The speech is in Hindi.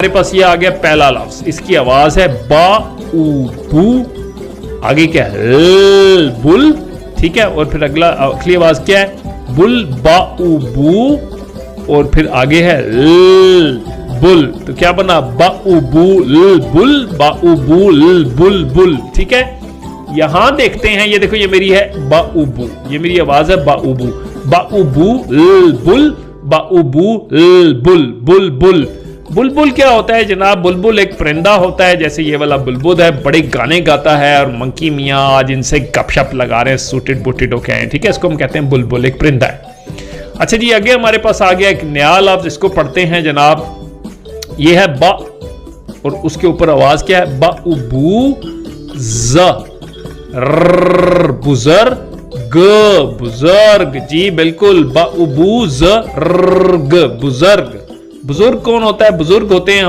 हमारे पास ये आ गया पहला लफ्ज, इसकी आवाज है बा उ बू, आगे क्या है ल बुल, ठीक है। और फिर अगली आवाज क्या है बुल बा उ बू, और फिर आगे है ल बुल, तो क्या बना बा उ बू ल बुल, बा उ बू ल बुल बुल, ठीक है। यहां देखते हैं, ये देखो ये मेरी है बा उ बू, ये मेरी आवाज है बा उ बू, बा उ बू ल बुल, बा उ बू ल बुल बुल बुल। बुलबुल क्या होता है जनाब? बुलबुल एक परिंदा होता है, जैसे ये वाला बुलबुल है, बड़े गाने गाता है और मंकी मियाँ आज इनसे गपशप लगा रहे हैं, सूटेड बुटेड होके आए, ठीक है। इसको हम कहते हैं बुलबुल, एक परिंदा है। अच्छा जी, आगे हमारे पास आ गया एक नया लफ्ज, इसको पढ़ते हैं जनाब। ये है बा, और उसके ऊपर आवाज क्या है बा उ बू ज, बुजर्ग, बुजर्ग, जी बिल्कुल, बा उ बू ज, बुजर्ग। बुजुर्ग कौन होता है? बुजुर्ग होते हैं